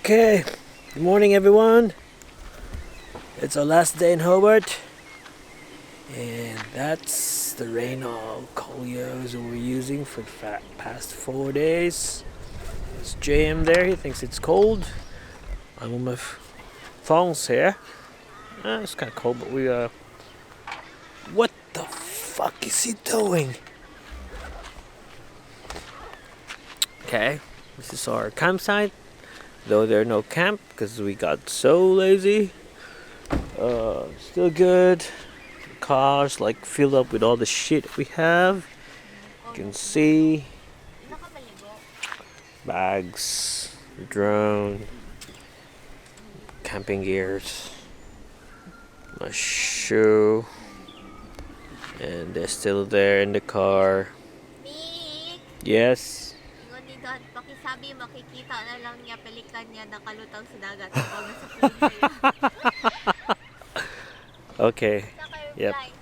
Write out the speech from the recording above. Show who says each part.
Speaker 1: Okay, good morning everyone. It's our last day in Hobart, and that's the Reynolds Coleos that we're using for the past 4 days. It's JM there, he thinks it's cold. I'm with my thongs here. It's kind of cold, but what the fuck is he doing? Okay, this is our campsite. Though there are no camp because we got so lazy. Still good. The car's like filled up with all the shit we have. You can see bags, the drone, camping gears, my shoe, and they're still there in the car.
Speaker 2: Nick!
Speaker 1: Yes.
Speaker 2: Ingon ni Dad, pakisabi makikita na lang niya pelikan niya nakalutang sa dagat habang nasa phone niya.
Speaker 1: Okay.
Speaker 2: Sa kayo
Speaker 1: Yep.
Speaker 2: flight.